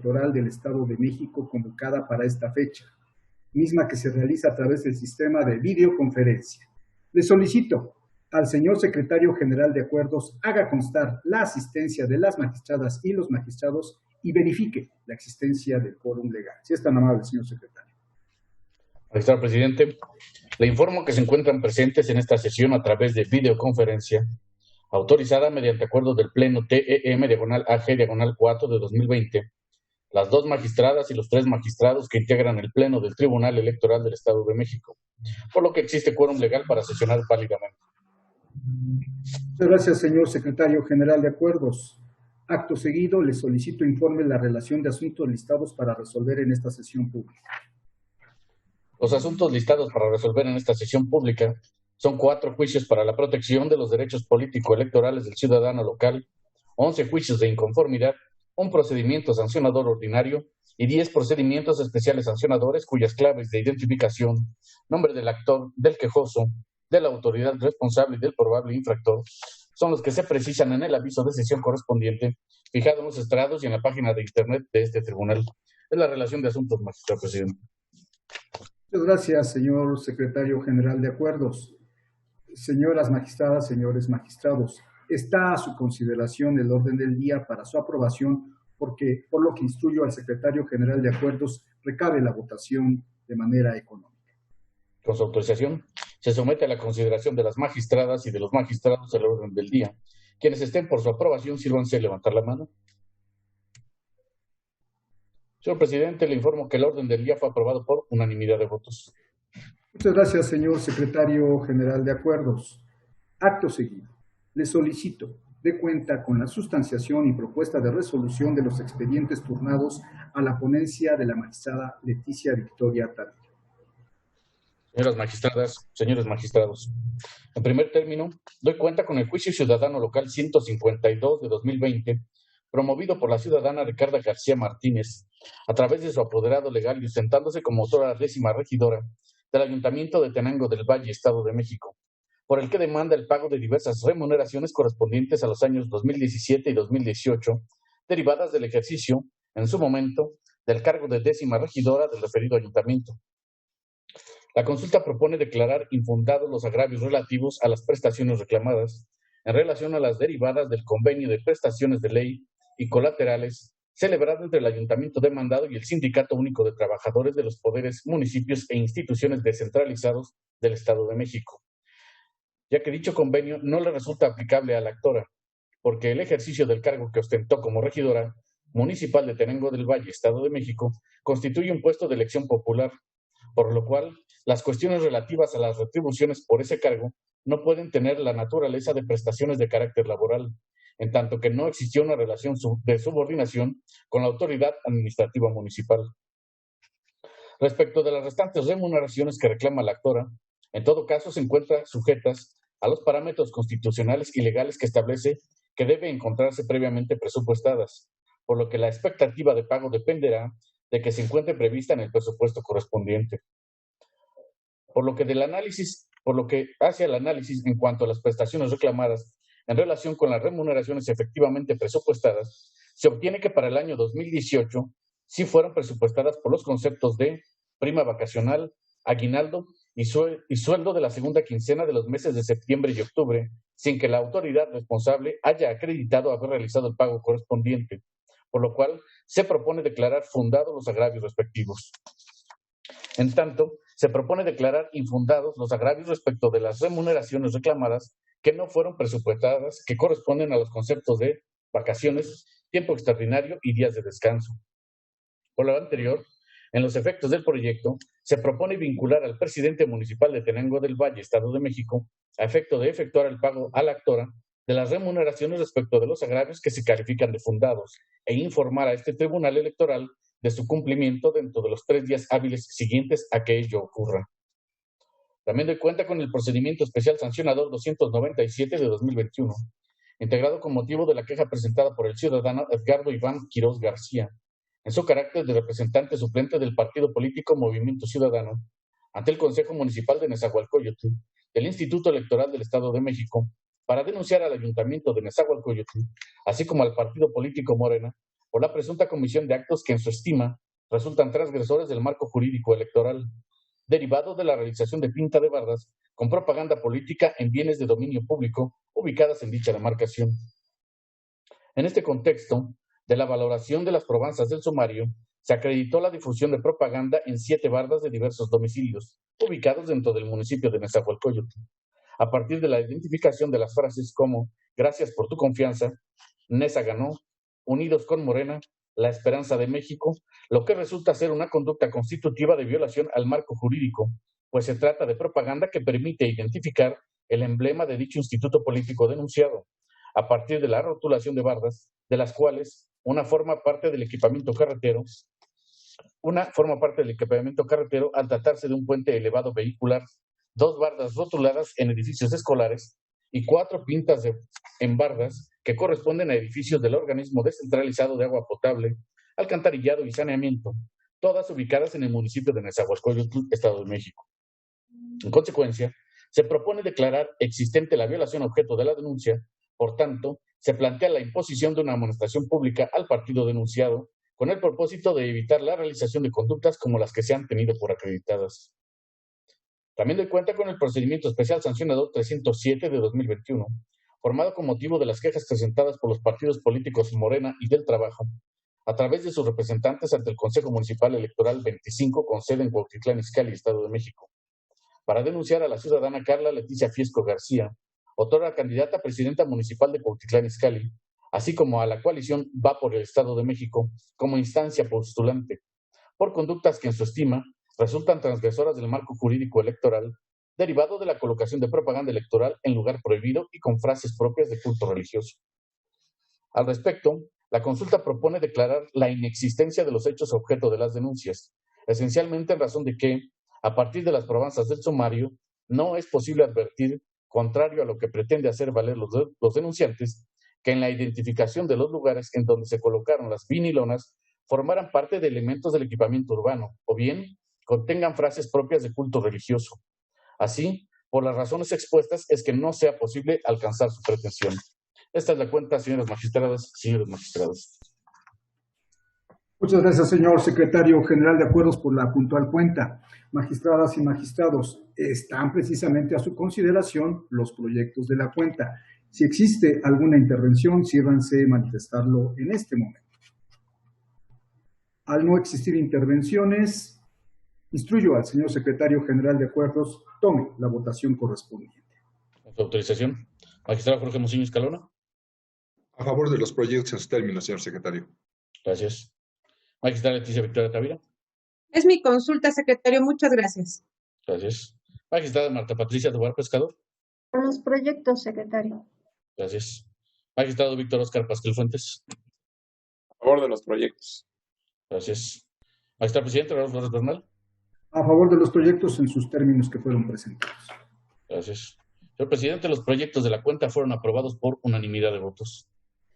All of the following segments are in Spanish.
Electoral del Estado de México convocada para esta fecha, misma que se realiza a través del sistema de videoconferencia. Le solicito al señor secretario general de Acuerdos haga constar la asistencia de las magistradas y los magistrados y verifique la existencia del quórum legal. Si es tan amable, señor secretario. Magistrado presidente, le informo que se encuentran presentes en esta sesión a través de videoconferencia, autorizada mediante acuerdo del Pleno TEM-AG-4 de 2020, las 2 magistradas y los 3 magistrados que integran el Pleno del Tribunal Electoral del Estado de México, por lo que existe quórum legal para sesionar válidamente. Muchas gracias, señor secretario general de Acuerdos. Acto seguido, le solicito informe la relación de asuntos listados para resolver en esta sesión pública. Los asuntos listados para resolver en esta sesión pública son 4 juicios para la protección de los derechos político-electorales del ciudadano local, 11 juicios de inconformidad, un procedimiento sancionador ordinario y 10 procedimientos especiales sancionadores cuyas claves de identificación, nombre del actor, del quejoso, de la autoridad responsable y del probable infractor son los que se precisan en el aviso de sesión correspondiente fijado en los estrados y en la página de internet de este tribunal. Es la relación de asuntos, magistrado presidente. Muchas gracias, señor secretario general de Acuerdos. Señoras magistradas, señores magistrados, está a su consideración el orden del día para su aprobación, por lo que instruyo al secretario general de Acuerdos recabe la votación de manera económica. Con su autorización, se somete a la consideración de las magistradas y de los magistrados el orden del día. Quienes estén por su aprobación, sírvanse levantar la mano. Señor presidente, le informo que el orden del día fue aprobado por unanimidad de votos. Muchas gracias, señor secretario general de Acuerdos. Acto seguido, le solicito dé cuenta con la sustanciación y propuesta de resolución de los expedientes turnados a la ponencia de la magistrada Leticia Victoria Tadeo. Señoras magistradas, señores magistrados, en primer término, doy cuenta con el juicio ciudadano local 152 de 2020, promovido por la ciudadana Ricarda García Martínez, a través de su apoderado legal y ostentándose como autora 10ª regidora del Ayuntamiento de Tenango del Valle, Estado de México, por el que demanda el pago de diversas remuneraciones correspondientes a los años 2017 y 2018, derivadas del ejercicio, en su momento, del cargo de 10ª regidora del referido ayuntamiento. La consulta propone declarar infundados los agravios relativos a las prestaciones reclamadas en relación a las derivadas del convenio de prestaciones de ley y colaterales celebrado entre el ayuntamiento demandado y el Sindicato Único de Trabajadores de los Poderes, Municipios e Instituciones Descentralizados del Estado de México, ya que dicho convenio no le resulta aplicable a la actora, porque el ejercicio del cargo que ostentó como regidora municipal de Tenango del Valle, Estado de México, constituye un puesto de elección popular, por lo cual las cuestiones relativas a las retribuciones por ese cargo no pueden tener la naturaleza de prestaciones de carácter laboral, en tanto que no existió una relación de subordinación con la autoridad administrativa municipal. Respecto de las restantes remuneraciones que reclama la actora, en todo caso se encuentran sujetas a los parámetros constitucionales y legales que establece que debe encontrarse previamente presupuestadas, por lo que la expectativa de pago dependerá de que se encuentre prevista en el presupuesto correspondiente. Por lo que hace al análisis en cuanto a las prestaciones reclamadas en relación con las remuneraciones efectivamente presupuestadas, se obtiene que para el año 2018 sí fueron presupuestadas por los conceptos de prima vacacional, aguinaldo y sueldo de la segunda quincena de los meses de septiembre y octubre, sin que la autoridad responsable haya acreditado haber realizado el pago correspondiente, por lo cual se propone declarar fundados los agravios respectivos. En tanto, se propone declarar infundados los agravios respecto de las remuneraciones reclamadas que no fueron presupuestadas, que corresponden a los conceptos de vacaciones, tiempo extraordinario y días de descanso. Por lo anterior, en los efectos del proyecto, se propone vincular al presidente municipal de Tenango del Valle, Estado de México, a efecto de efectuar el pago a la actora de las remuneraciones respecto de los agravios que se califican de fundados e informar a este tribunal electoral de su cumplimiento dentro de los 3 días hábiles siguientes a que ello ocurra. También doy cuenta con el procedimiento especial sancionador 297 de 2021, integrado con motivo de la queja presentada por el ciudadano Edgardo Iván Quirós García, en su carácter de representante suplente del partido político Movimiento Ciudadano, ante el Consejo Municipal de Nezahualcóyotl, del Instituto Electoral del Estado de México, para denunciar al Ayuntamiento de Nezahualcóyotl, así como al partido político Morena, por la presunta comisión de actos que en su estima resultan transgresores del marco jurídico electoral, derivado de la realización de pinta de bardas con propaganda política en bienes de dominio público ubicadas en dicha demarcación. En este contexto, de la valoración de las probanzas del sumario, se acreditó la difusión de propaganda en 7 bardas de diversos domicilios, ubicados dentro del municipio de Nezahualcóyotl, a partir de la identificación de las frases como "Gracias por tu confianza", "Neza ganó", "Unidos con Morena", "La esperanza de México", lo que resulta ser una conducta constitutiva de violación al marco jurídico, pues se trata de propaganda que permite identificar el emblema de dicho instituto político denunciado, a partir de la rotulación de bardas, de las cuales una forma parte del equipamiento carretero al tratarse de un puente elevado vehicular, 2 bardas rotuladas en edificios escolares y 4 pintas en bardas que corresponden a edificios del organismo descentralizado de agua potable, alcantarillado y saneamiento, todas ubicadas en el municipio de Nezahualcóyotl, Estado de México. En consecuencia, se propone declarar existente la violación objeto de la denuncia. Por tanto, se plantea la imposición de una amonestación pública al partido denunciado con el propósito de evitar la realización de conductas como las que se han tenido por acreditadas. También doy cuenta con el procedimiento especial sancionador 307 de 2021, formado con motivo de las quejas presentadas por los partidos políticos Morena y del Trabajo, a través de sus representantes ante el Consejo Municipal Electoral 25 con sede en Cuautitlán Izcalli, Estado de México, para denunciar a la ciudadana Carla Leticia Fiesco García, otrora candidata a presidenta municipal de Cuautitlán Izcalli, así como a la coalición Va por el Estado de México como instancia postulante, por conductas que en su estima resultan transgresoras del marco jurídico electoral, derivado de la colocación de propaganda electoral en lugar prohibido y con frases propias de culto religioso. Al respecto, la consulta propone declarar la inexistencia de los hechos objeto de las denuncias, esencialmente en razón de que, a partir de las probanzas del sumario, no es posible advertir, contrario a lo que pretende hacer valer los denunciantes, que en la identificación de los lugares en donde se colocaron las vinilonas formaran parte de elementos del equipamiento urbano, o bien contengan frases propias de culto religioso. Así, por las razones expuestas, es que no sea posible alcanzar su pretensión. Esta es la cuenta, señoras magistradas, señores magistrados. Muchas gracias, señor secretario general de Acuerdos, por la puntual cuenta. Magistradas y magistrados, están precisamente a su consideración los proyectos de la cuenta. Si existe alguna intervención, sírvanse manifestarlo en este momento. Al no existir intervenciones, instruyo al señor secretario general de Acuerdos, tome la votación correspondiente. Con su autorización, magistrado Jorge Muciño Escalona. A favor de los proyectos en su término, señor secretario. Gracias. Magistrada Leticia Victoria Tavira. Es mi consulta, secretario. Muchas gracias. Gracias. Magistrada Marta Patricia Tobar Pescador. Por los proyectos, secretario. Gracias. Magistrado Víctor Oscar Pasquel Fuentes. A favor de los proyectos. Gracias. Magistrado presidente Raúl Flores Bernal. A favor de los proyectos en sus términos que fueron presentados. Gracias. Señor presidente, los proyectos de la cuenta fueron aprobados por unanimidad de votos.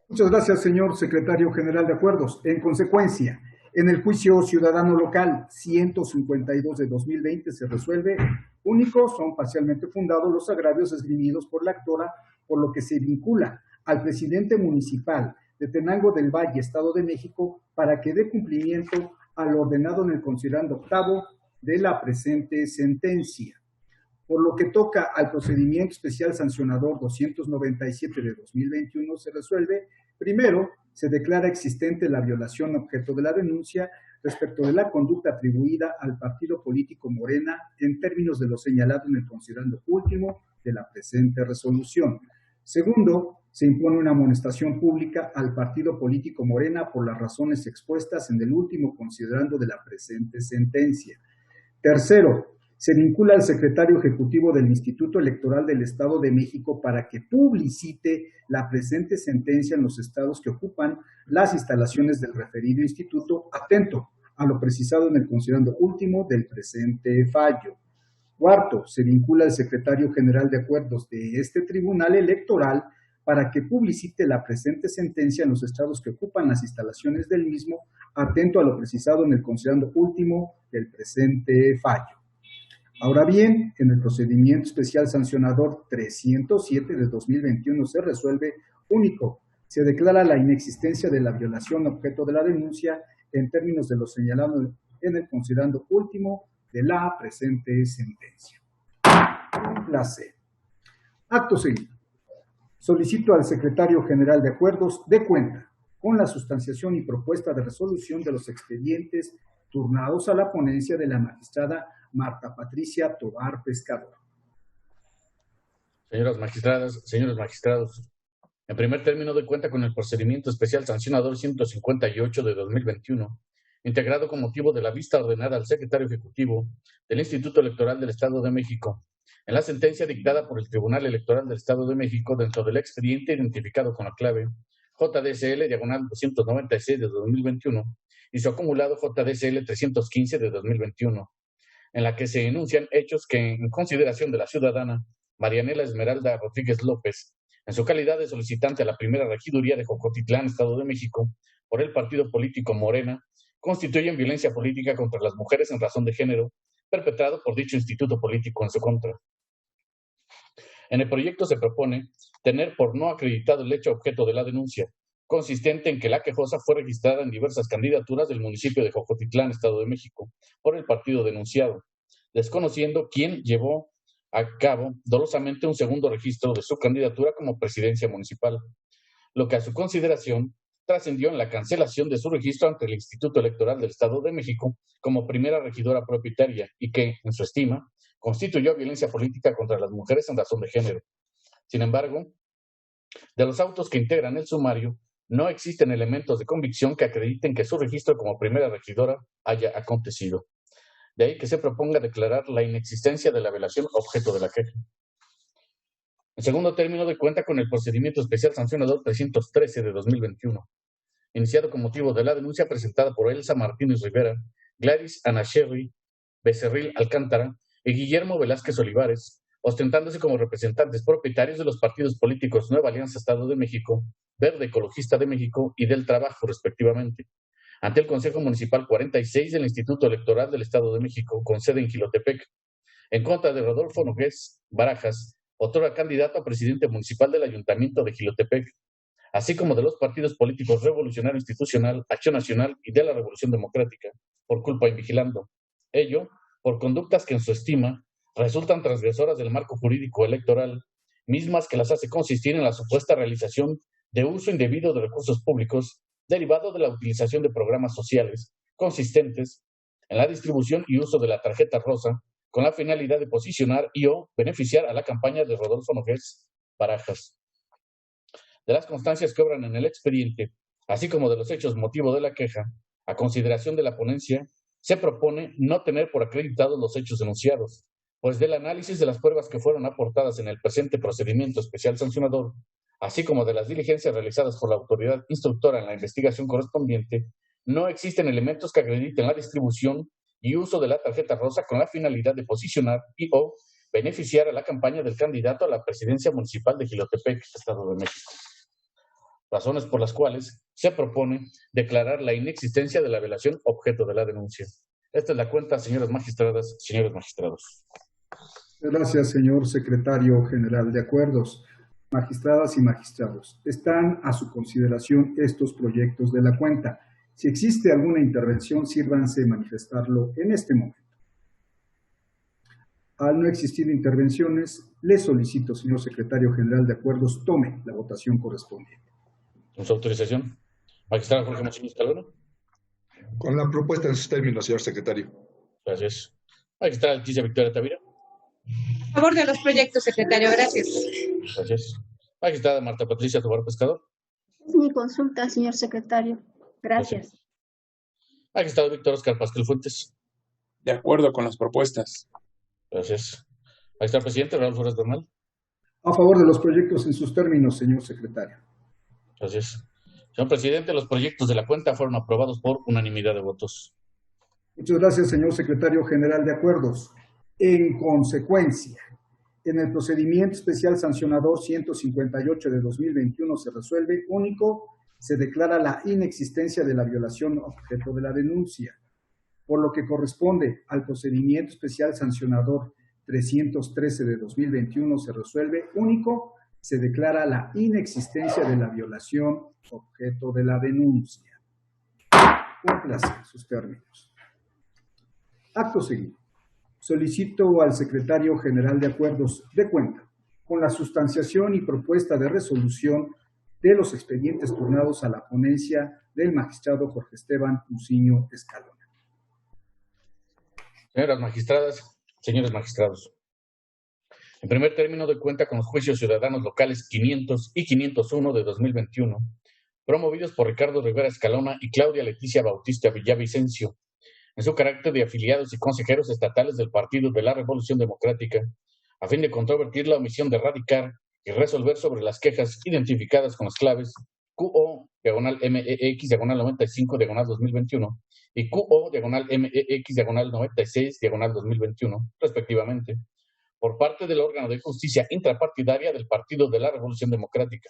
Muchas gracias, señor secretario general de Acuerdos. En consecuencia, en el juicio ciudadano local 152 de 2020 se resuelve: únicos son parcialmente fundados los agravios esgrimidos por la actora, por lo que se vincula al presidente municipal de Tenango del Valle, Estado de México, para que dé cumplimiento al ordenado en el considerando octavo de la presente sentencia. Por lo que toca al procedimiento especial sancionador 297 de 2021, se resuelve: primero, se declara existente la violación objeto de la denuncia respecto de la conducta atribuida al partido político Morena en términos de lo señalado en el considerando último de la presente resolución. Segundo, se impone una amonestación pública al partido político Morena por las razones expuestas en el último considerando de la presente sentencia. Tercero, se vincula al secretario ejecutivo del Instituto Electoral del Estado de México para que publicite la presente sentencia en los estados que ocupan las instalaciones del referido instituto, atento a lo precisado en el considerando último del presente fallo. Cuarto, se vincula al secretario general de Acuerdos de este tribunal electoral para que publicite la presente sentencia en los estados que ocupan las instalaciones del mismo, atento a lo precisado en el considerando último del presente fallo. Ahora bien, en el procedimiento especial sancionador 307 de 2021 se resuelve: único, Se declara la inexistencia de la violación objeto de la denuncia en términos de lo señalado en el considerando último de la presente sentencia. La C. Acto seguido. Solicito al Secretario General de Acuerdos dé cuenta con la sustanciación y propuesta de resolución de los expedientes turnados a la ponencia de la magistrada Marta Patricia Tovar Pescador. Señoras magistradas, señores magistrados, en primer término doy cuenta con el procedimiento especial sancionador 158 de 2021, integrado con motivo de la vista ordenada al secretario ejecutivo del Instituto Electoral del Estado de México, en la sentencia dictada por el Tribunal Electoral del Estado de México dentro del expediente identificado con la clave JDSL-296 de 2021 y su acumulado JDSL-315 de 2021, en la que se enuncian hechos que, en consideración de la ciudadana Marianela Esmeralda Rodríguez López, en su calidad de solicitante a la primera regiduría de Jocotitlán, Estado de México, por el partido político Morena, constituyen violencia política contra las mujeres en razón de género, perpetrado por dicho instituto político en su contra. En el proyecto se propone tener por no acreditado el hecho objeto de la denuncia, consistente en que la quejosa fue registrada en diversas candidaturas del municipio de Jocotitlán, Estado de México, por el partido denunciado, desconociendo quién llevó a cabo dolosamente un segundo registro de su candidatura como presidencia municipal, lo que a su consideración trascendió en la cancelación de su registro ante el Instituto Electoral del Estado de México como primera regidora propietaria y que, en su estima, constituyó violencia política contra las mujeres en razón de género. Sin embargo, de los autos que integran el sumario, no existen elementos de convicción que acrediten que su registro como primera regidora haya acontecido. De ahí que se proponga declarar la inexistencia de la violación objeto de la queja. En segundo término, doy cuenta con el procedimiento especial sancionador 313 de 2021, iniciado con motivo de la denuncia presentada por Elsa Martínez Rivera, Gladys Ana Sherry Becerril Alcántara y Guillermo Velázquez Olivares, ostentándose como representantes propietarios de los partidos políticos Nueva Alianza Estado de México, Verde Ecologista de México y del Trabajo, respectivamente, ante el Consejo Municipal 46 del Instituto Electoral del Estado de México, con sede en Jilotepec, en contra de Rodolfo Nogués Barajas, otrora candidato a presidente municipal del Ayuntamiento de Jilotepec, así como de los partidos políticos Revolucionario Institucional, Acción Nacional y de la Revolución Democrática, por culpa invigilando. Ello, por conductas que en su estima resultan transgresoras del marco jurídico electoral, mismas que las hace consistir en la supuesta realización de uso indebido de recursos públicos derivado de la utilización de programas sociales consistentes en la distribución y uso de la tarjeta rosa con la finalidad de posicionar y o beneficiar a la campaña de Rodolfo Nogués Barajas. De las constancias que obran en el expediente, así como de los hechos motivo de la queja, a consideración de la ponencia, se propone no tener por acreditados los hechos denunciados, pues del análisis de las pruebas que fueron aportadas en el presente procedimiento especial sancionador, así como de las diligencias realizadas por la autoridad instructora en la investigación correspondiente, no existen elementos que acrediten la distribución y uso de la tarjeta rosa con la finalidad de posicionar y o beneficiar a la campaña del candidato a la presidencia municipal de Jilotepec, Estado de México. Razones por las cuales se propone declarar la inexistencia de la violación objeto de la denuncia. Esta es la cuenta, señoras magistradas, señores magistrados. Gracias, señor secretario general de Acuerdos. Magistradas y magistrados, están a su consideración estos proyectos de la cuenta. Si existe alguna intervención, sírvanse manifestarlo en este momento. Al no existir intervenciones, le solicito, señor secretario general de Acuerdos, tome la votación correspondiente. Con su autorización. Magistrado Jorge Mochini Escalona. Con la propuesta en sus términos, señor secretario. Gracias. Magistrada Leticia Victoria Tavira. A favor de los proyectos, secretario. Gracias. Gracias. Magistrada Marta Patricia Tovar Pescador. Es mi consulta, señor secretario. Gracias. Magistrado Víctor Oscar Pascual Fuentes. De acuerdo con las propuestas. Gracias. Magistrado Presidente Raúl Flores Bernal. A favor de los proyectos en sus términos, señor secretario. Gracias. Señor Presidente, los proyectos de la cuenta fueron aprobados por unanimidad de votos. Muchas gracias, señor secretario general de Acuerdos. En consecuencia, en el procedimiento especial sancionador 158 de 2021 se resuelve único, se declara la inexistencia de la violación objeto de la denuncia. Por lo que corresponde al procedimiento especial sancionador 313 de 2021 se resuelve único, se declara la inexistencia de la violación objeto de la denuncia. Cúmplase sus términos. Acto seguido. Solicito al secretario general de Acuerdos de cuenta con la sustanciación y propuesta de resolución de los expedientes turnados a la ponencia del magistrado Jorge Esteban Muciño Escalona. Señoras magistradas, señores magistrados. En primer término, doy cuenta con los juicios ciudadanos locales 500 y 501 de 2021, promovidos por Ricardo Rivera Escalona y Claudia Leticia Bautista Villavicencio, en su carácter de afiliados y consejeros estatales del Partido de la Revolución Democrática, a fin de controvertir la omisión de radicar y resolver sobre las quejas identificadas con las claves QO-MEX-95-2021 y QO-MEX-96-2021, respectivamente, por parte del órgano de justicia intrapartidaria del Partido de la Revolución Democrática.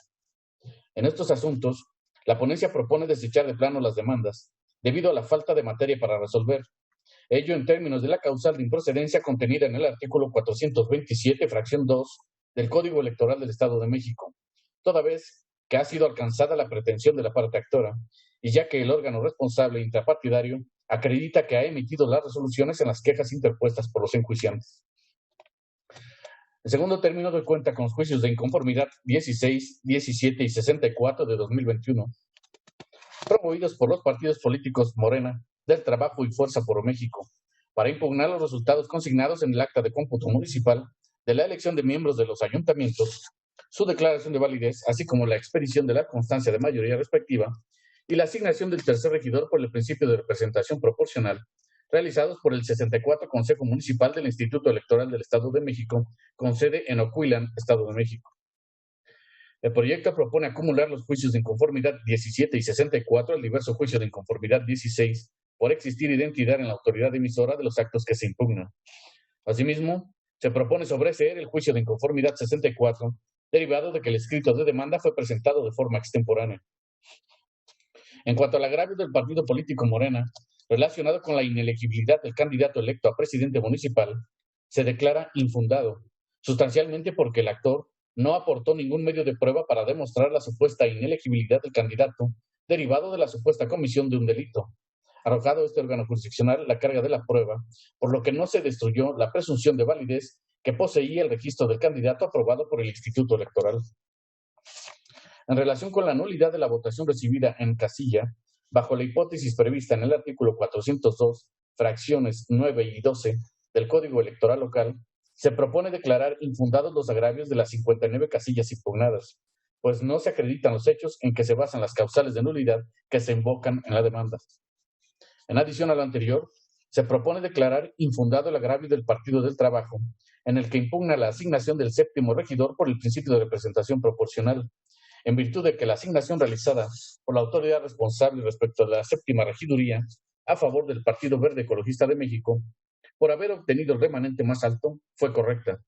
En estos asuntos, la ponencia propone desechar de plano las demandas, debido a la falta de materia para resolver. Ello en términos de la causal de improcedencia contenida en el artículo 427, fracción 2, del Código Electoral del Estado de México, toda vez que ha sido alcanzada la pretensión de la parte actora, y ya que el órgano responsable intrapartidario acredita que ha emitido las resoluciones en las quejas interpuestas por los enjuiciantes. En segundo término, doy cuenta con los juicios de inconformidad 16, 17 y 64 de 2021, promovidos por los partidos políticos Morena, del Trabajo y Fuerza por México, para impugnar los resultados consignados en el acta de cómputo municipal de la elección de miembros de los ayuntamientos, su declaración de validez, así como la expedición de la constancia de mayoría respectiva y la asignación del tercer regidor por el principio de representación proporcional, realizados por el 64 Consejo Municipal del Instituto Electoral del Estado de México, con sede en Ocuilan, Estado de México. El proyecto propone acumular los juicios de inconformidad 17 y 64 al diverso juicio de inconformidad 16 por existir identidad en la autoridad emisora de los actos que se impugnan. Asimismo, se propone sobreseer el juicio de inconformidad 64, derivado de que el escrito de demanda fue presentado de forma extemporánea. En cuanto al agravio del partido político Morena, relacionado con la inelegibilidad del candidato electo a presidente municipal, se declara infundado, sustancialmente porque el actor no aportó ningún medio de prueba para demostrar la supuesta inelegibilidad del candidato, derivado de la supuesta comisión de un delito. Arrojado este órgano jurisdiccional la carga de la prueba, por lo que no se destruyó la presunción de validez que poseía el registro del candidato aprobado por el Instituto Electoral. En relación con la nulidad de la votación recibida en casilla, bajo la hipótesis prevista en el artículo 402, fracciones 9 y 12 del Código Electoral Local, se propone declarar infundados los agravios de las 59 casillas impugnadas, pues no se acreditan los hechos en que se basan las causales de nulidad que se invocan en la demanda. En adición a lo anterior, se propone declarar infundado el agravio del Partido del Trabajo, en el que impugna la asignación del séptimo regidor por el principio de representación proporcional, en virtud de que la asignación realizada por la autoridad responsable respecto a la séptima regiduría a favor del Partido Verde Ecologista de México, por haber obtenido el remanente más alto, fue correcta,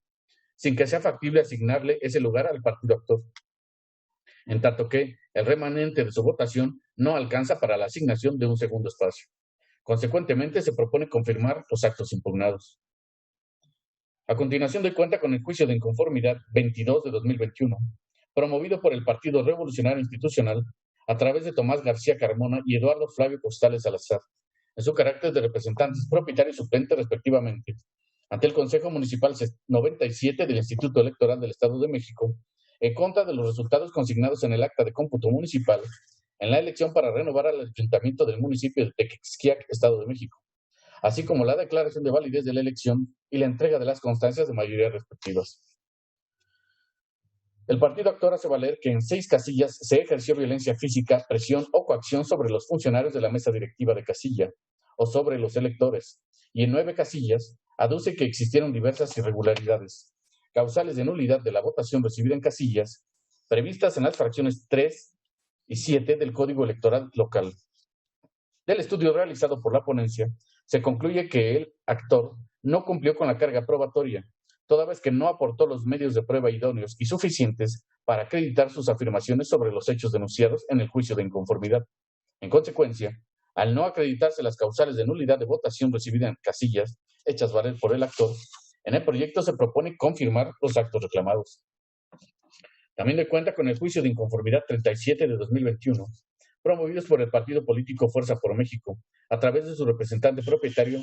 sin que sea factible asignarle ese lugar al partido actor, en tanto que el remanente de su votación no alcanza para la asignación de un segundo espacio. Consecuentemente, se propone confirmar los actos impugnados. A continuación, doy cuenta con el juicio de inconformidad 22 de 2021, promovido por el Partido Revolucionario Institucional a través de Tomás García Carmona y Eduardo Flavio Costales Salazar, en su carácter de representantes propietario y suplente respectivamente, ante el Consejo Municipal 97 del Instituto Electoral del Estado de México, en contra de los resultados consignados en el acta de cómputo municipal en la elección para renovar al ayuntamiento del municipio de Tequixquiac, Estado de México, así como la declaración de validez de la elección y la entrega de las constancias de mayoría respectivas. El partido actor hace valer que en 6 casillas se ejerció violencia física, presión o coacción sobre los funcionarios de la mesa directiva de casilla o sobre los electores, y en 9 casillas aduce que existieron diversas irregularidades, causales de nulidad de la votación recibida en casillas, previstas en las fracciones 3 y 7 del Código Electoral Local. Del estudio realizado por la ponencia, se concluye que el actor no cumplió con la carga probatoria, toda vez que no aportó los medios de prueba idóneos y suficientes para acreditar sus afirmaciones sobre los hechos denunciados en el juicio de inconformidad. En consecuencia, al no acreditarse las causales de nulidad de votación recibida en casillas, hechas valer por el actor, en el proyecto se propone confirmar los actos reclamados. También doy cuenta con el juicio de inconformidad 37 de 2021, promovidos por el partido político Fuerza por México, a través de su representante propietario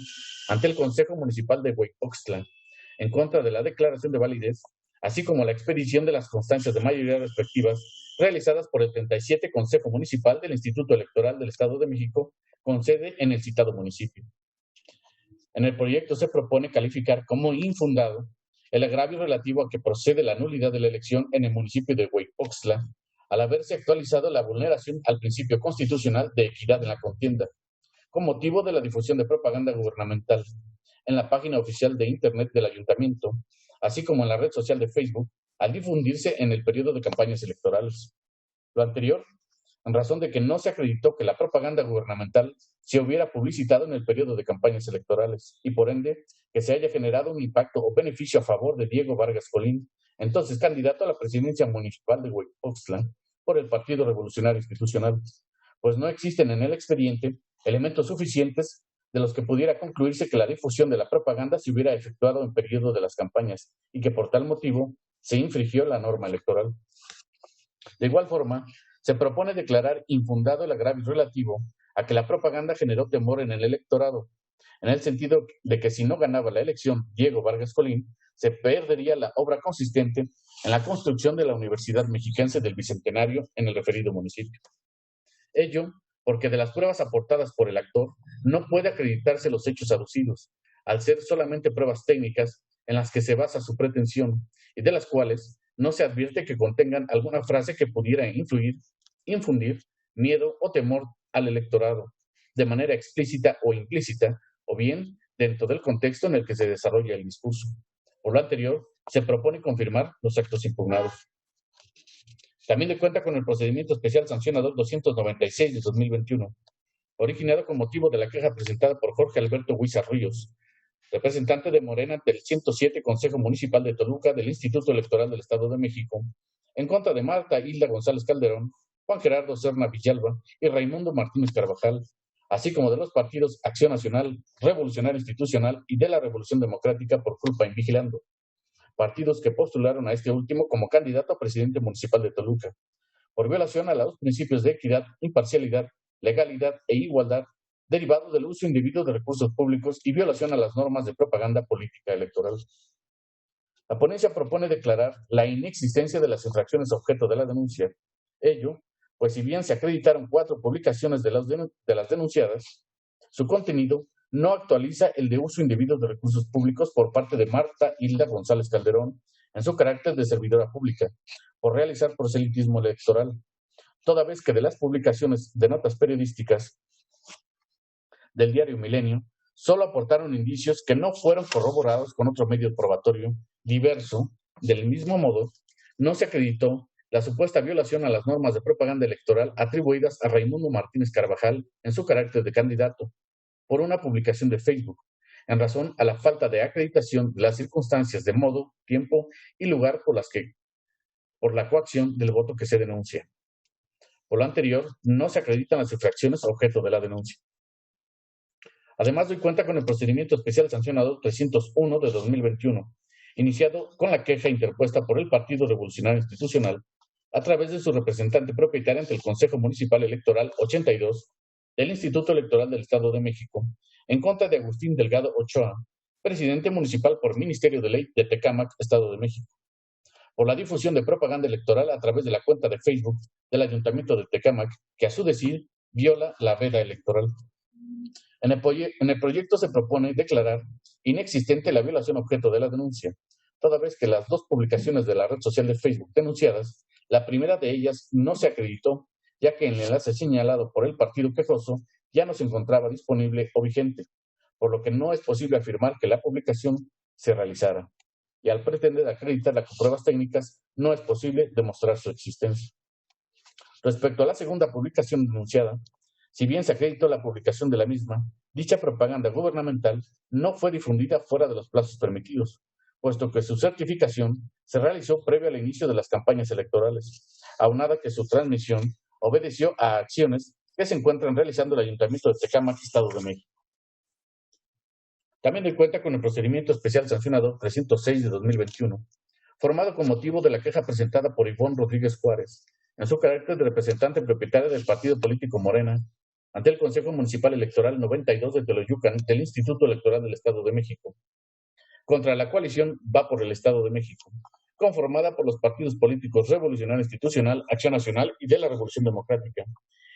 ante el Consejo Municipal de Hueypoxtla, en contra de la declaración de validez, así como la expedición de las constancias de mayoría respectivas realizadas por el 37 Consejo Municipal del Instituto Electoral del Estado de México, con sede en el citado municipio. En el proyecto se propone calificar como infundado el agravio relativo a que procede la nulidad de la elección en el municipio de Hueypoxtla, al haberse actualizado la vulneración al principio constitucional de equidad en la contienda, con motivo de la difusión de propaganda gubernamental en la página oficial de Internet del Ayuntamiento, así como en la red social de Facebook, al difundirse en el periodo de campañas electorales. Lo anterior, en razón de que no se acreditó que la propaganda gubernamental se hubiera publicitado en el periodo de campañas electorales y, por ende, que se haya generado un impacto o beneficio a favor de Diego Vargas Colín, entonces candidato a la presidencia municipal de Hueypoxtla por el Partido Revolucionario Institucional, pues no existen en el expediente elementos suficientes de los que pudiera concluirse que la difusión de la propaganda se hubiera efectuado en periodo de las campañas y que por tal motivo se infringió la norma electoral. De igual forma, se propone declarar infundado el agravio relativo a que la propaganda generó temor en el electorado, en el sentido de que si no ganaba la elección Diego Vargas Colín, se perdería la obra consistente en la construcción de la Universidad Mexiquense del Bicentenario en el referido municipio. Ello porque de las pruebas aportadas por el actor no puede acreditarse los hechos aducidos, al ser solamente pruebas técnicas en las que se basa su pretensión y de las cuales no se advierte que contengan alguna frase que pudiera infundir miedo o temor al electorado, de manera explícita o implícita, o bien dentro del contexto en el que se desarrolla el discurso. Por lo anterior, se propone confirmar los actos impugnados. También de cuenta con el procedimiento especial sancionador 296 de 2021, originado con motivo de la queja presentada por Jorge Alberto Huiza Ríos, representante de Morena del 107 Consejo Municipal de Toluca del Instituto Electoral del Estado de México, en contra de Marta Hilda González Calderón, Juan Gerardo Serna Villalba y Raimundo Martínez Carvajal, así como de los partidos Acción Nacional, Revolucionario Institucional y de la Revolución Democrática por culpa en Vigilando, partidos que postularon a este último como candidato a presidente municipal de Toluca, por violación a los principios de equidad, imparcialidad, legalidad e igualdad, derivado del uso indebido de recursos públicos y violación a las normas de propaganda política electoral. La ponencia propone declarar la inexistencia de las infracciones objeto de la denuncia. Ello, pues si bien se acreditaron 4 publicaciones de las denunciadas, su contenido no actualiza el de uso indebido de recursos públicos por parte de Marta Hilda González Calderón en su carácter de servidora pública, por realizar proselitismo electoral, toda vez que de las publicaciones de notas periodísticas del diario Milenio solo aportaron indicios que no fueron corroborados con otro medio probatorio diverso. Del mismo modo, no se acreditó la supuesta violación a las normas de propaganda electoral atribuidas a Raimundo Martínez Carvajal en su carácter de candidato, por una publicación de Facebook, en razón a la falta de acreditación de las circunstancias de modo, tiempo y lugar por la coacción del voto que se denuncia. Por lo anterior, no se acreditan las infracciones objeto de la denuncia. Además, doy cuenta con el procedimiento especial sancionador 301 de 2021, iniciado con la queja interpuesta por el Partido Revolucionario Institucional a través de su representante propietario ante el Consejo Municipal Electoral 82 del Instituto Electoral del Estado de México, en contra de Agustín Delgado Ochoa, presidente municipal por Ministerio de Ley de Tecámac, Estado de México, por la difusión de propaganda electoral a través de la cuenta de Facebook del Ayuntamiento de Tecámac, que a su decir viola la veda electoral. En el proyecto se propone declarar inexistente la violación objeto de la denuncia, toda vez que las 2 publicaciones de la red social de Facebook denunciadas, la primera de ellas no se acreditó, ya que el enlace señalado por el partido quejoso ya no se encontraba disponible o vigente, por lo que no es posible afirmar que la publicación se realizara. Y al pretender acreditarla con pruebas técnicas, no es posible demostrar su existencia. Respecto a la segunda publicación denunciada, si bien se acreditó la publicación de la misma, dicha propaganda gubernamental no fue difundida fuera de los plazos permitidos, puesto que su certificación se realizó previo al inicio de las campañas electorales, aunada que su transmisión obedeció a acciones que se encuentran realizando el Ayuntamiento de Tecámac, Estado de México. También doy cuenta con el procedimiento especial sancionador 306 de 2021, formado con motivo de la queja presentada por Ivonne Rodríguez Juárez, en su carácter de representante propietaria del partido político Morena, ante el Consejo Municipal Electoral 92 de Teoloyucan del Instituto Electoral del Estado de México, contra la coalición Va por el Estado de México, conformada por los partidos políticos Revolucionario Institucional, Acción Nacional y de la Revolución Democrática,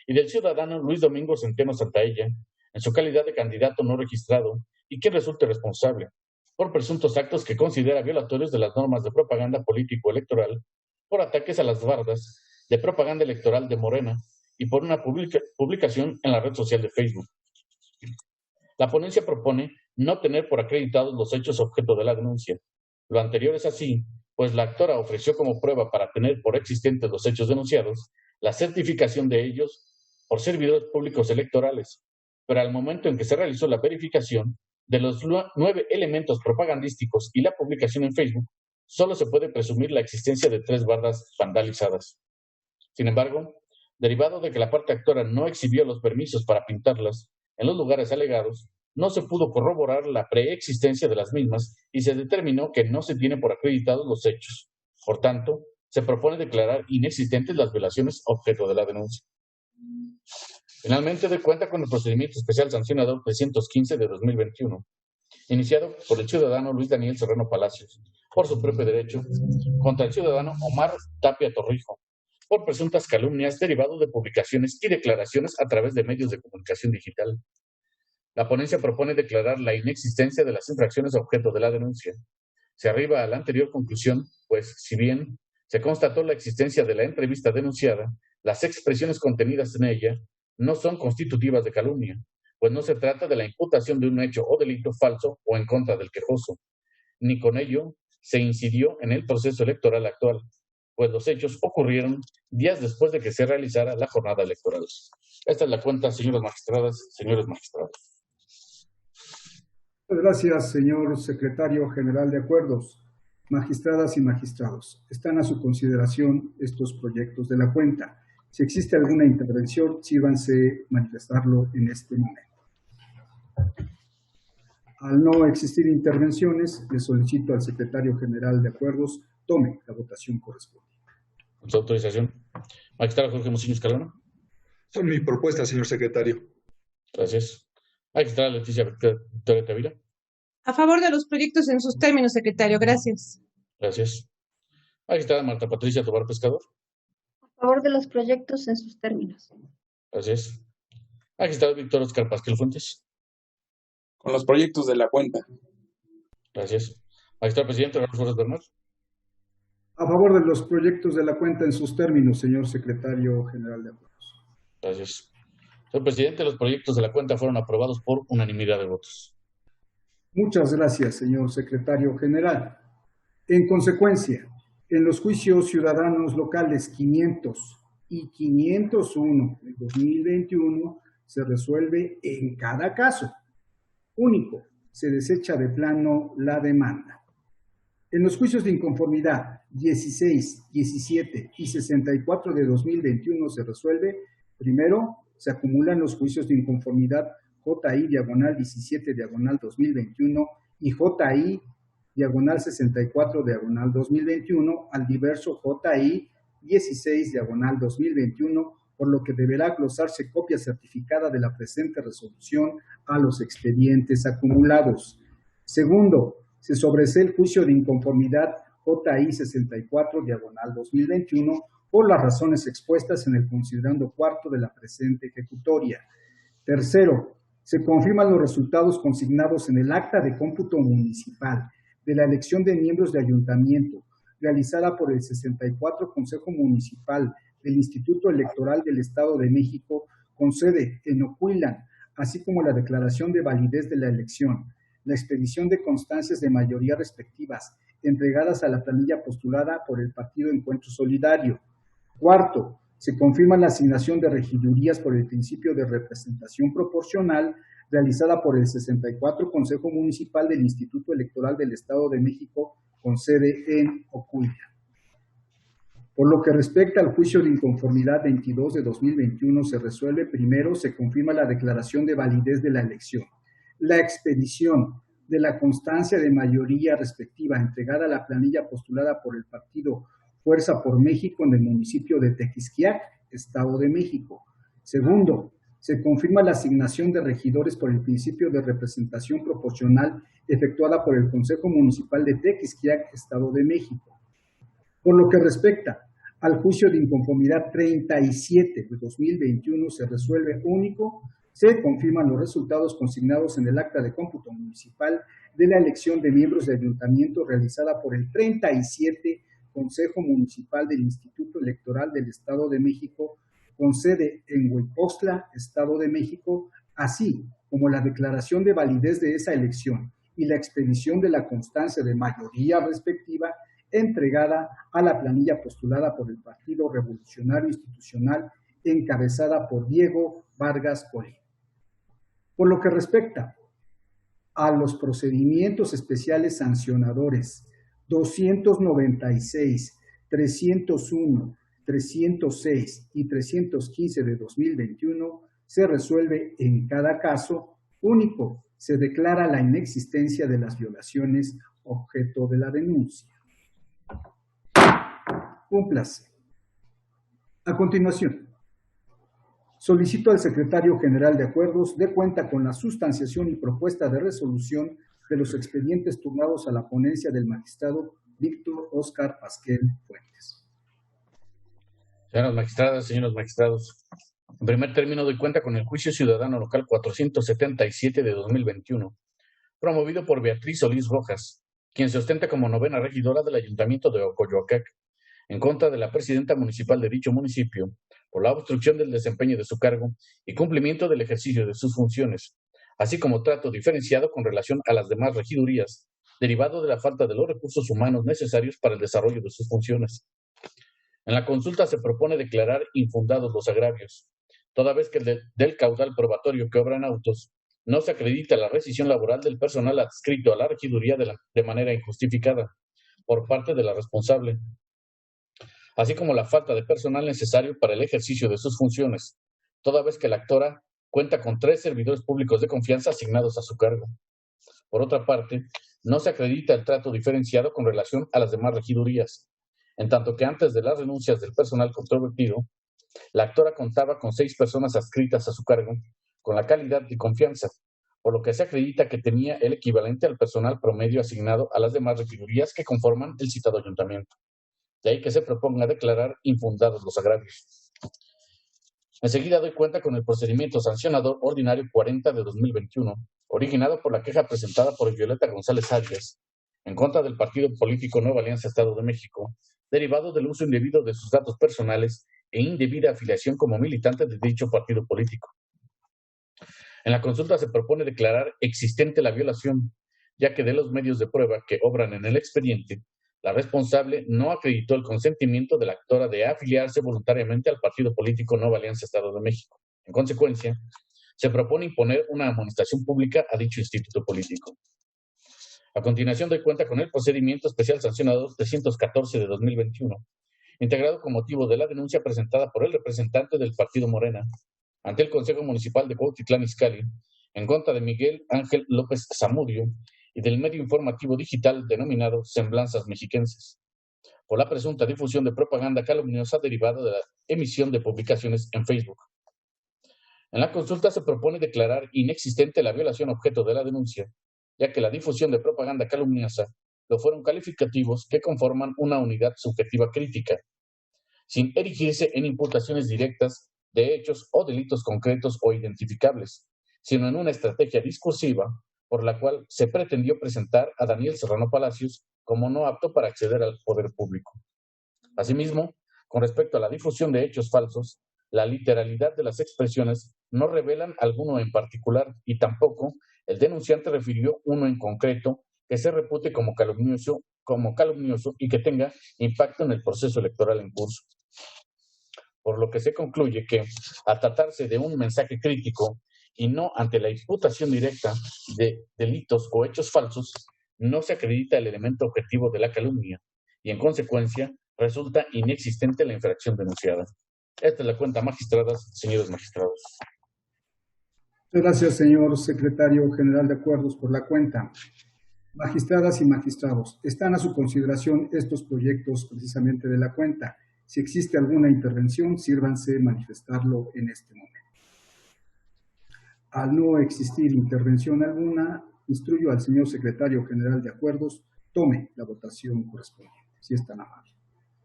y del ciudadano Luis Domingo Centeno Santaella, en su calidad de candidato no registrado, y quien resulte responsable por presuntos actos que considera violatorios de las normas de propaganda político-electoral, por ataques a las bardas de propaganda electoral de Morena y por una publicación en la red social de Facebook. La ponencia propone no tener por acreditados los hechos objeto de la denuncia. Lo anterior es así, pues la actora ofreció como prueba para tener por existentes los hechos denunciados la certificación de ellos por servidores públicos electorales, pero al momento en que se realizó la verificación de los 9 elementos propagandísticos y la publicación en Facebook, solo se puede presumir la existencia de 3 bardas vandalizadas. Sin embargo, derivado de que la parte actora no exhibió los permisos para pintarlas en los lugares alegados, no se pudo corroborar la preexistencia de las mismas y se determinó que no se tiene por acreditados los hechos. Por tanto, se propone declarar inexistentes las violaciones objeto de la denuncia. Finalmente, de cuenta con el procedimiento especial sancionador 315 de 2021, iniciado por el ciudadano Luis Daniel Serrano Palacios, por su propio derecho, contra el ciudadano Omar Tapia Torrijo, por presuntas calumnias derivado de publicaciones y declaraciones a través de medios de comunicación digital. La ponencia propone declarar la inexistencia de las infracciones objeto de la denuncia. Se arriba a la anterior conclusión, pues, si bien se constató la existencia de la entrevista denunciada, las expresiones contenidas en ella no son constitutivas de calumnia, pues no se trata de la imputación de un hecho o delito falso o en contra del quejoso, ni con ello se incidió en el proceso electoral actual, pues los hechos ocurrieron días después de que se realizara la jornada electoral. Esta es la cuenta, señoras magistradas, señores magistrados. Gracias, señor secretario general de Acuerdos. Magistradas y magistrados, están a su consideración estos proyectos de la cuenta. Si existe alguna intervención, sírvanse manifestarlo en este momento. Al no existir intervenciones, le solicito al secretario general de Acuerdos tome la votación correspondiente. Con su autorización. Magistrado Jorge Muciño Escalona. Son mi propuesta, señor secretario. Gracias. Magistrada Leticia Victoria Tavira. A favor de los proyectos en sus términos, secretario. Gracias. Gracias. Magistrada Marta Patricia Tobar Pescador. A favor de los proyectos en sus términos. Gracias. Magistrado Víctor Oscar Pasquel Fuentes. Con los proyectos de la cuenta. Gracias. Magistrado presidente Raúl Flores Bernal. A favor de los proyectos de la cuenta en sus términos, señor secretario general de Acuerdos. Gracias. Señor presidente, los proyectos de la cuenta fueron aprobados por unanimidad de votos. Muchas gracias, señor secretario general. En consecuencia, en los juicios ciudadanos locales 500 y 501 de 2021 se resuelve en cada caso único, se desecha de plano la demanda. En los juicios de inconformidad 16, 17 y 64 de 2021 se resuelve, primero, se acumulan los juicios de inconformidad JI/17/2021 y JI/64/2021 al diverso JI 16/2021, por lo que deberá glosarse copia certificada de la presente resolución a los expedientes acumulados. Segundo, se sobresee el juicio de inconformidad JI 64/2021 por las razones expuestas en el considerando cuarto de la presente ejecutoria. Tercero, se confirman los resultados consignados en el acta de cómputo municipal de la elección de miembros de ayuntamiento realizada por el 64 Consejo Municipal del Instituto Electoral del Estado de México con sede en Ocuilan, así como la declaración de validez de la elección, la expedición de constancias de mayoría respectivas entregadas a la planilla postulada por el Partido Encuentro Solidario. Cuarto, se confirma la asignación de regidurías por el principio de representación proporcional realizada por el 64 Consejo Municipal del Instituto Electoral del Estado de México con sede en Ocuilan. Por lo que respecta al juicio de inconformidad 22 de 2021, se resuelve primero, se confirma la declaración de validez de la elección, la expedición, de la constancia de mayoría respectiva entregada a la planilla postulada por el partido Fuerza por México en el municipio de Tequisquiac, Estado de México. Segundo, se confirma la asignación de regidores por el principio de representación proporcional efectuada por el Consejo Municipal de Tequisquiac, Estado de México. Por lo que respecta al juicio de inconformidad 37 de 2021, se resuelve único. Se confirman los resultados consignados en el acta de cómputo municipal de la elección de miembros de ayuntamiento realizada por el 37 Consejo Municipal del Instituto Electoral del Estado de México, con sede en Hueypostla, Estado de México, así como la declaración de validez de esa elección y la expedición de la constancia de mayoría respectiva entregada a la planilla postulada por el Partido Revolucionario Institucional encabezada por Diego Vargas Colín. Por lo que respecta a los procedimientos especiales sancionadores 296, 301, 306 y 315 de 2021, se resuelve en cada caso único. Se declara la inexistencia de las violaciones objeto de la denuncia. Cúmplase. A continuación, solicito al Secretario General de Acuerdos dé cuenta con la sustanciación y propuesta de resolución de los expedientes turnados a la ponencia del magistrado Víctor Óscar Pasquel Fuentes. Señoras magistradas, señores magistrados, en primer término doy cuenta con el juicio ciudadano local 477 de 2021, promovido por Beatriz Solís Rojas, quien se ostenta como novena regidora del Ayuntamiento de Ocoyoacac, en contra de la presidenta municipal de dicho municipio, por la obstrucción del desempeño de su cargo y cumplimiento del ejercicio de sus funciones, así como trato diferenciado con relación a las demás regidurías, derivado de la falta de los recursos humanos necesarios para el desarrollo de sus funciones. En la consulta se propone declarar infundados los agravios, toda vez que del caudal probatorio que obran autos no se acredita la rescisión laboral del personal adscrito a la regiduría de manera injustificada por parte de la responsable, así como la falta de personal necesario para el ejercicio de sus funciones, toda vez que la actora cuenta con 3 servidores públicos de confianza asignados a su cargo. Por otra parte, no se acredita el trato diferenciado con relación a las demás regidurías, en tanto que antes de las renuncias del personal controvertido, la actora contaba con 6 personas adscritas a su cargo con la calidad de confianza, por lo que se acredita que tenía el equivalente al personal promedio asignado a las demás regidurías que conforman el citado ayuntamiento. De ahí que se proponga declarar infundados los agravios. Enseguida doy cuenta con el procedimiento sancionador ordinario 40 de 2021, originado por la queja presentada por Violeta González Arias, en contra del partido político Nueva Alianza Estado de México, derivado del uso indebido de sus datos personales e indebida afiliación como militante de dicho partido político. En la consulta se propone declarar existente la violación, ya que de los medios de prueba que obran en el expediente, la responsable no acreditó el consentimiento de la actora de afiliarse voluntariamente al partido político Nueva Alianza Estado de México. En consecuencia, se propone imponer una amonestación pública a dicho instituto político. A continuación doy cuenta con el procedimiento especial sancionador 314 de 2021, integrado con motivo de la denuncia presentada por el representante del partido Morena ante el Consejo Municipal de Cuautitlán Izcalli en contra de Miguel Ángel López Zamudio y del medio informativo digital denominado Semblanzas Mexiquenses, por la presunta difusión de propaganda calumniosa derivada de la emisión de publicaciones en Facebook. En la consulta se propone declarar inexistente la violación objeto de la denuncia, ya que la difusión de propaganda calumniosa lo fueron calificativos que conforman una unidad subjetiva crítica, sin erigirse en imputaciones directas de hechos o delitos concretos o identificables, sino en una estrategia discursiva por la cual se pretendió presentar a Daniel Serrano Palacios como no apto para acceder al poder público. Asimismo, con respecto a la difusión de hechos falsos, la literalidad de las expresiones no revelan alguno en particular y tampoco el denunciante refirió uno en concreto que se repute como calumnioso y que tenga impacto en el proceso electoral en curso. Por lo que se concluye que, al tratarse de un mensaje crítico y no ante la imputación directa de delitos o hechos falsos, no se acredita el elemento objetivo de la calumnia y, en consecuencia, resulta inexistente la infracción denunciada. Esta es la cuenta, magistradas, señores magistrados. Gracias, señor secretario general de Acuerdos, por la cuenta. Magistradas y magistrados, están a su consideración estos proyectos precisamente de la cuenta. Si existe alguna intervención, sírvanse manifestarlo en este momento. Al no existir intervención alguna, instruyo al señor secretario general de Acuerdos, tome la votación correspondiente, si es tan amable.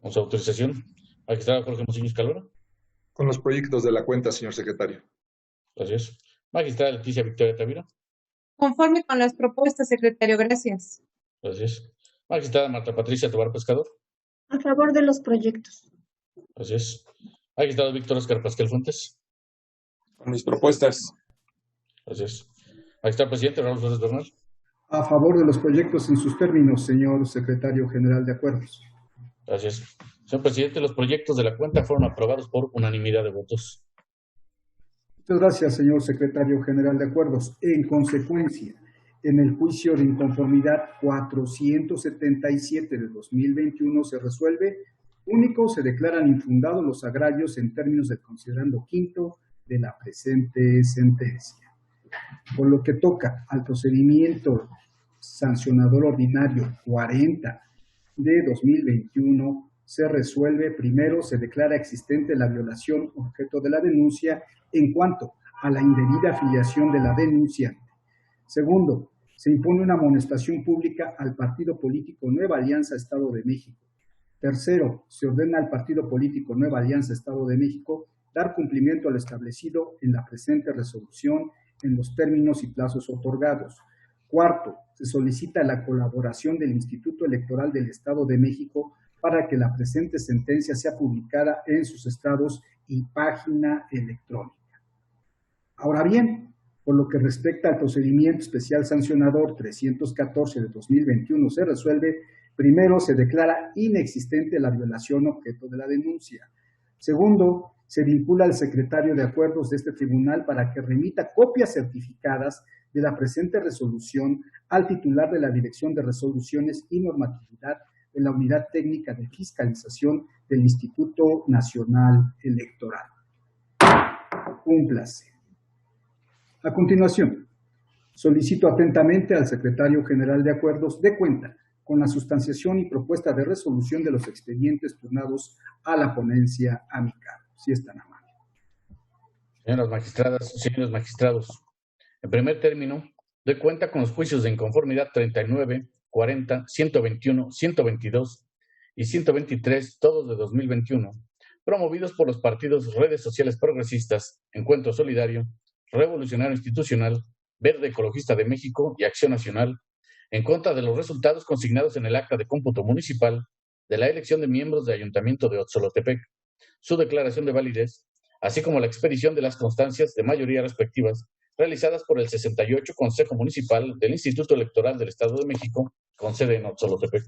Con su autorización, magistrado Jorge Mosiño Calora. Con los proyectos de la cuenta, señor secretario. Gracias. Magistrada Leticia Victoria Tavira. Conforme con las propuestas, secretario. Gracias. Gracias. Magistrada Marta Patricia Tobar Pescador. A favor de los proyectos. Gracias. Magistrado Víctor Oscar Pascal Fuentes. Con mis propuestas. Gracias. Magistrado Presidente Raúl Flores Bernal. A favor de los proyectos en sus términos, señor secretario general de Acuerdos. Gracias. Señor Presidente, los proyectos de la cuenta fueron aprobados por unanimidad de votos. Muchas gracias, señor secretario general de Acuerdos. En consecuencia, en el juicio de inconformidad 477 de 2021 se resuelve, único, se declaran infundados los agravios en términos del considerando quinto de la presente sentencia. Por lo que toca al procedimiento sancionador ordinario 40 de 2021, se resuelve, primero, se declara existente la violación objeto de la denuncia en cuanto a la indebida afiliación de la denunciante. Segundo, se impone una amonestación pública al partido político Nueva Alianza Estado de México. Tercero, se ordena al partido político Nueva Alianza Estado de México dar cumplimiento a lo establecido en la presente resolución en los términos y plazos otorgados. Cuarto, se solicita la colaboración del Instituto Electoral del Estado de México para que la presente sentencia sea publicada en sus estados y página electrónica. Ahora bien, por lo que respecta al procedimiento especial sancionador 314 de 2021, se resuelve, primero, se declara inexistente la violación objeto de la denuncia. Segundo, se vincula al secretario de Acuerdos de este tribunal para que remita copias certificadas de la presente resolución al titular de la Dirección de Resoluciones y Normatividad de la Unidad Técnica de Fiscalización del Instituto Nacional Electoral. Cúmplase. A continuación, solicito atentamente al secretario general de Acuerdos dé cuenta con la sustanciación y propuesta de resolución de los expedientes turnados a la ponencia a mi cargo, si es tan amable. Señoras magistradas, señores magistrados, en primer término, doy cuenta con los juicios de inconformidad 39, 40, 121, 122 y 123, todos de 2021, promovidos por los partidos Redes Sociales Progresistas, Encuentro Solidario, Revolucionario Institucional, Verde Ecologista de México y Acción Nacional, en contra de los resultados consignados en el acta de cómputo municipal de la elección de miembros del Ayuntamiento de Otzolotepec, su declaración de validez, así como la expedición de las constancias de mayoría respectivas realizadas por el 68 Consejo Municipal del Instituto Electoral del Estado de México, con sede en Otzolotepec.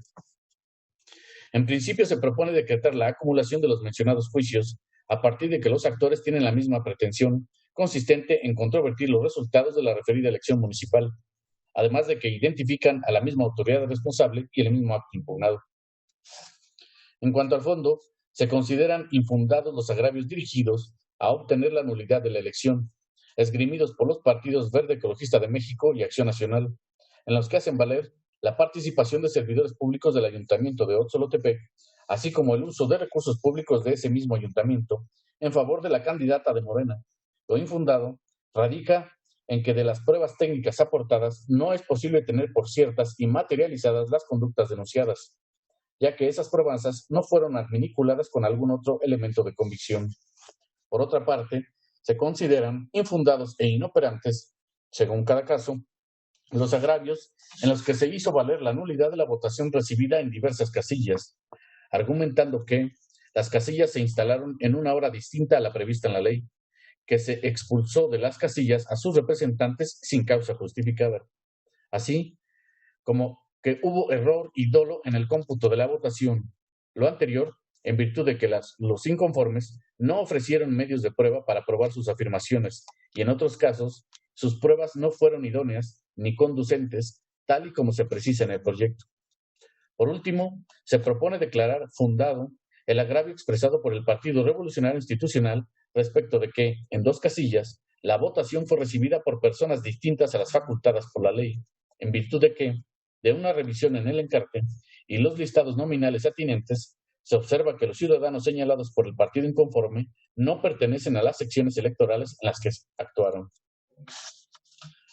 En principio, se propone decretar la acumulación de los mencionados juicios a partir de que los actores tienen la misma pretensión, consistente en controvertir los resultados de la referida elección municipal, además de que identifican a la misma autoridad responsable y el mismo acto impugnado. En cuanto al fondo, se consideran infundados los agravios dirigidos a obtener la nulidad de la elección, esgrimidos por los partidos Verde Ecologista de México y Acción Nacional, en los que hacen valer la participación de servidores públicos del Ayuntamiento de Otzolotepec, así como el uso de recursos públicos de ese mismo ayuntamiento en favor de la candidata de Morena. Lo infundado radica en que de las pruebas técnicas aportadas no es posible tener por ciertas y materializadas las conductas denunciadas, ya que esas probanzas no fueron adminiculadas con algún otro elemento de convicción. Por otra parte, se consideran infundados e inoperantes, según cada caso, los agravios en los que se hizo valer la nulidad de la votación recibida en diversas casillas, argumentando que las casillas se instalaron en una hora distinta a la prevista en la ley, que se expulsó de las casillas a sus representantes sin causa justificada, así como que hubo error y dolo en el cómputo de la votación. Lo anterior, en virtud de que los inconformes no ofrecieron medios de prueba para probar sus afirmaciones y en otros casos sus pruebas no fueron idóneas ni conducentes, tal y como se precisa en el proyecto. Por último, se propone declarar fundado el agravio expresado por el Partido Revolucionario Institucional respecto de que, en 2 casillas, la votación fue recibida por personas distintas a las facultadas por la ley, en virtud de que, de una revisión en el encarte y los listados nominales atinentes, se observa que los ciudadanos señalados por el partido inconforme no pertenecen a las secciones electorales en las que actuaron.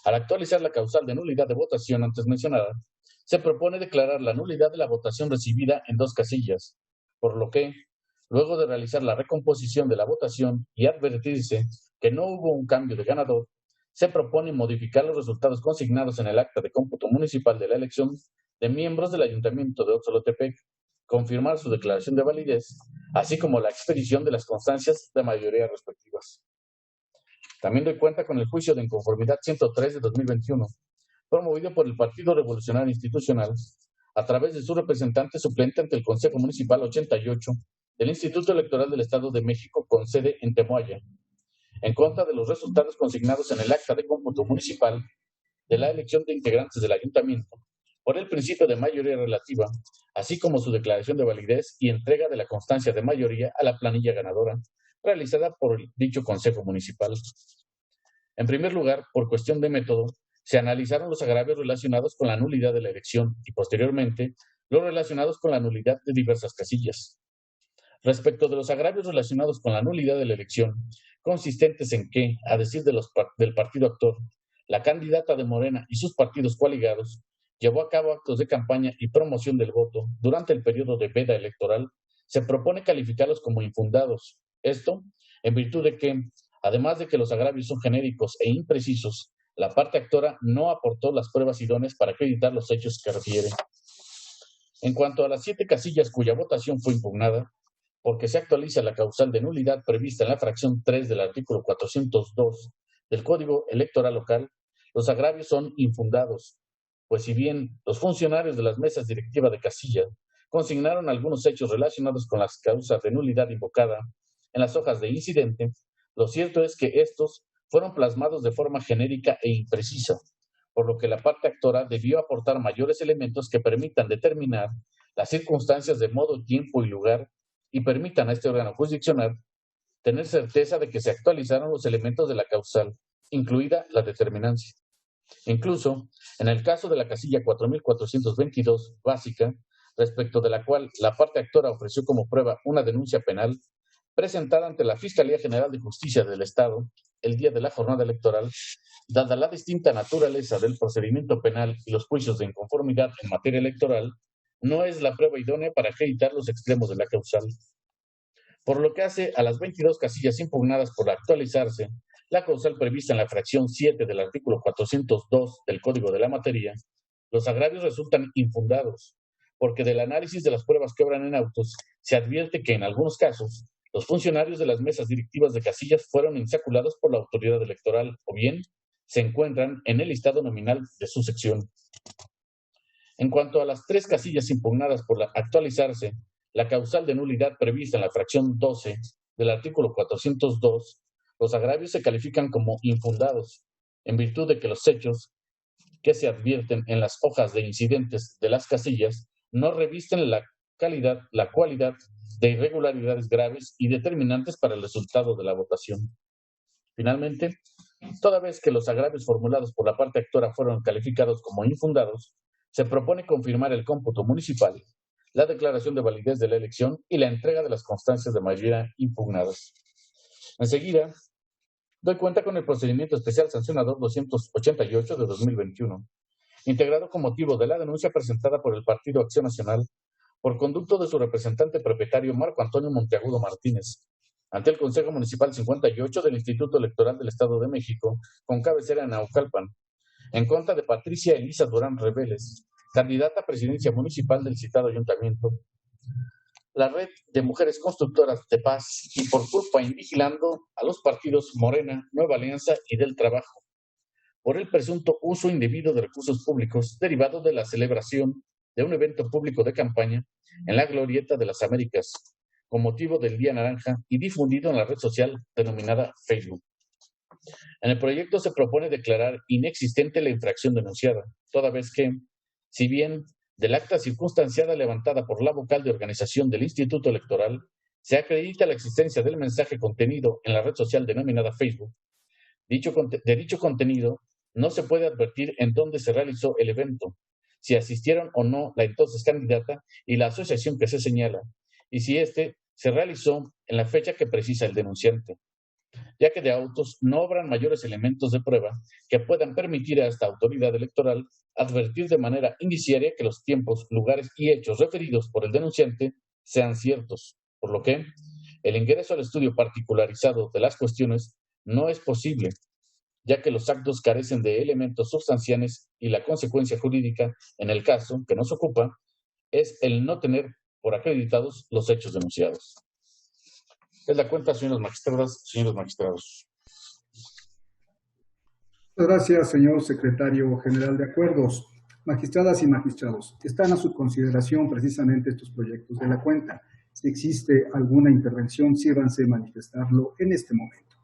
Al actualizar la causal de nulidad de votación antes mencionada, se propone declarar la nulidad de la votación recibida en 2 casillas, por lo que, luego de realizar la recomposición de la votación y advertirse que no hubo un cambio de ganador, se propone modificar los resultados consignados en el acta de cómputo municipal de la elección de miembros del Ayuntamiento de Oxolotepec, confirmar su declaración de validez, así como la expedición de las constancias de mayoría respectivas. También doy cuenta con el juicio de inconformidad 103 de 2021, promovido por el Partido Revolucionario Institucional, a través de su representante suplente ante el Consejo Municipal 88 del Instituto Electoral del Estado de México con sede en Temoaya, en contra de los resultados consignados en el acta de cómputo municipal de la elección de integrantes del ayuntamiento, por el principio de mayoría relativa, así como su declaración de validez y entrega de la constancia de mayoría a la planilla ganadora, realizada por dicho Consejo Municipal. En primer lugar, por cuestión de método, se analizaron los agravios relacionados con la nulidad de la elección y, posteriormente, los relacionados con la nulidad de diversas casillas. Respecto de los agravios relacionados con la nulidad de la elección, consistentes en que, a decir del partido actor, la candidata de Morena y sus partidos coaligados llevó a cabo actos de campaña y promoción del voto durante el periodo de veda electoral, se propone calificarlos como infundados. Esto, en virtud de que, además de que los agravios son genéricos e imprecisos, la parte actora no aportó las pruebas idóneas para acreditar los hechos que refiere. En cuanto a las 7 casillas cuya votación fue impugnada, porque se actualiza la causal de nulidad prevista en la fracción 3 del artículo 402 del Código Electoral Local, los agravios son infundados, pues si bien los funcionarios de las mesas directivas de casilla consignaron algunos hechos relacionados con las causas de nulidad invocada en las hojas de incidente, lo cierto es que estos fueron plasmados de forma genérica e imprecisa, por lo que la parte actora debió aportar mayores elementos que permitan determinar las circunstancias de modo, tiempo y lugar y permitan a este órgano jurisdiccional tener certeza de que se actualizaron los elementos de la causal, incluida la determinancia. Incluso, en el caso de la casilla 4422 básica, respecto de la cual la parte actora ofreció como prueba una denuncia penal presentada ante la Fiscalía General de Justicia del Estado el día de la jornada electoral, dada la distinta naturaleza del procedimiento penal y los juicios de inconformidad en materia electoral, no es la prueba idónea para acreditar los extremos de la causal. Por lo que hace a las 22 casillas impugnadas por actualizarse, la causal prevista en la fracción 7 del artículo 402 del Código de la Materia, los agravios resultan infundados, porque del análisis de las pruebas que obran en autos se advierte que en algunos casos los funcionarios de las mesas directivas de casillas fueron insaculados por la autoridad electoral o bien se encuentran en el listado nominal de su sección. En cuanto a las 3 casillas impugnadas por actualizarse, la causal de nulidad prevista en la fracción 12 del artículo 402, los agravios se califican como infundados, en virtud de que los hechos que se advierten en las hojas de incidentes de las casillas no revisten la cualidad de irregularidades graves y determinantes para el resultado de la votación. Finalmente, toda vez que los agravios formulados por la parte actora fueron calificados como infundados, se propone confirmar el cómputo municipal, la declaración de validez de la elección y la entrega de las constancias de mayoría impugnadas. Enseguida, doy cuenta con el procedimiento especial sancionador 288 de 2021, integrado con motivo de la denuncia presentada por el Partido Acción Nacional por conducto de su representante propietario Marco Antonio Monteagudo Martínez, ante el Consejo Municipal 58 del Instituto Electoral del Estado de México, con cabecera en Naucalpan, en contra de Patricia Elisa Durán Reveles, candidata a presidencia municipal del citado ayuntamiento, la Red de Mujeres Constructoras de Paz y por culpa invigilando a los partidos Morena, Nueva Alianza y del Trabajo, por el presunto uso indebido de recursos públicos derivado de la celebración de un evento público de campaña en la Glorieta de las Américas, con motivo del Día Naranja y difundido en la red social denominada Facebook. En el proyecto se propone declarar inexistente la infracción denunciada, toda vez que, si bien del acta circunstanciada levantada por la vocal de organización del Instituto Electoral, se acredita la existencia del mensaje contenido en la red social denominada Facebook, De dicho contenido no se puede advertir en dónde se realizó el evento, si asistieron o no la entonces candidata y la asociación que se señala, y si éste se realizó en la fecha que precisa el denunciante, ya que de autos no obran mayores elementos de prueba que puedan permitir a esta autoridad electoral advertir de manera indiciaria que los tiempos, lugares y hechos referidos por el denunciante sean ciertos, por lo que el ingreso al estudio particularizado de las cuestiones no es posible, ya que los actos carecen de elementos sustanciales y la consecuencia jurídica, en el caso que nos ocupa, es el no tener por acreditados los hechos denunciados. Es la cuenta, señoras magistradas, señores magistrados. Muchas gracias, señor secretario general de Acuerdos. Magistradas y magistrados, están a su consideración precisamente estos proyectos de la cuenta. Si existe alguna intervención, sírvanse manifestarlo en este momento.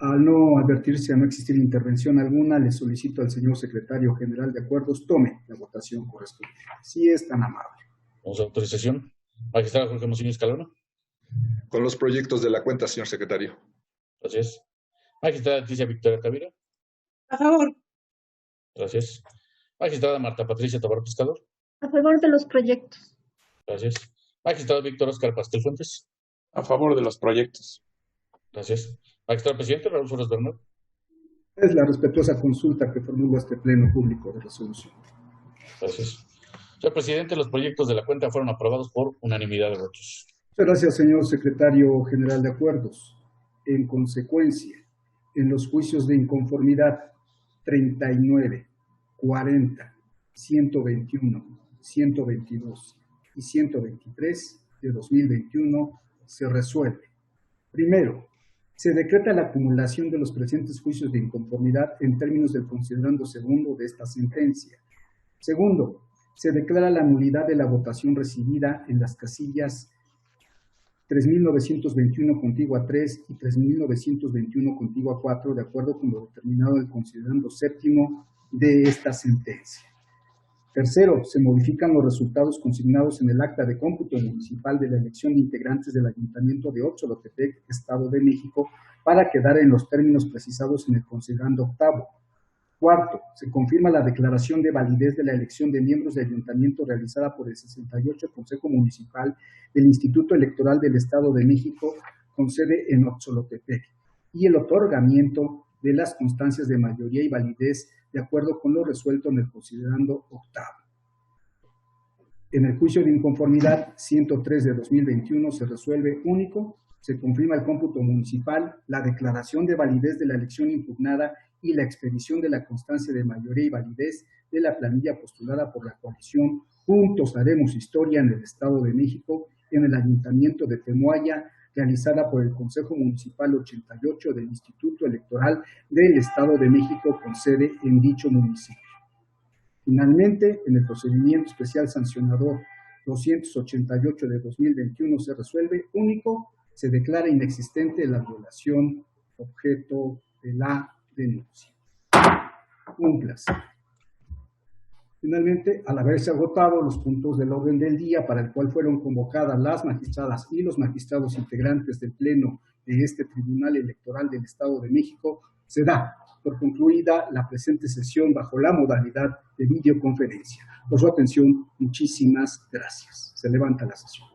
Al no advertirse a no existir intervención alguna, le solicito al señor secretario general de Acuerdos tome la votación correspondiente. Si es tan amable. Vamos a autorización. Magistrado Jorge Mocinho Escalona. Con los proyectos de la cuenta, señor secretario. Gracias. Magistrada Leticia Victoria Tavira. A favor. Gracias. Magistrada Marta Patricia Tabar Pescador. A favor de los proyectos. Gracias. Magistrado Víctor Oscar Pastel Fuentes. A favor de los proyectos. Gracias. Magistrado Presidente Raúl Flores Bernal. Es la respetuosa consulta que formula este Pleno Público de Resolución. Gracias. Señor Presidente, los proyectos de la cuenta fueron aprobados por unanimidad de votos. Muchas gracias, señor secretario general de Acuerdos. En consecuencia, en los juicios de inconformidad 39, 40, 121, 122 y 123 de 2021 se resuelve. Primero, se decreta la acumulación de los presentes juicios de inconformidad en términos del considerando segundo de esta sentencia. Segundo, se declara la nulidad de la votación recibida en las casillas 3.921 contigua 3 y 3.921 contigua 4, de acuerdo con lo determinado en el considerando séptimo de esta sentencia. Tercero, se modifican los resultados consignados en el acta de cómputo municipal de la elección de integrantes del Ayuntamiento de Oxolotepec, Estado de México, para quedar en los términos precisados en el considerando octavo. Cuarto, se confirma la declaración de validez de la elección de miembros de ayuntamiento realizada por el 68 Consejo Municipal del Instituto Electoral del Estado de México, con sede en Oxolotepec, y el otorgamiento de las constancias de mayoría y validez de acuerdo con lo resuelto en el considerando octavo. En el juicio de inconformidad 103 de 2021 se resuelve único, se confirma el cómputo municipal, la declaración de validez de la elección impugnada y la expedición de la constancia de mayoría y validez de la planilla postulada por la coalición Juntos Haremos Historia en el Estado de México, en el Ayuntamiento de Temoaya, realizada por el Consejo Municipal 88 del Instituto Electoral del Estado de México, con sede en dicho municipio. Finalmente, en el procedimiento especial sancionador 288 de 2021 se resuelve único, se declara inexistente la violación objeto de la denuncia. Un placer. Finalmente, al haberse agotado los puntos del orden del día para el cual fueron convocadas las magistradas y los magistrados integrantes del Pleno de este Tribunal Electoral del Estado de México, se da por concluida la presente sesión bajo la modalidad de videoconferencia. Por su atención, muchísimas gracias. Se levanta la sesión.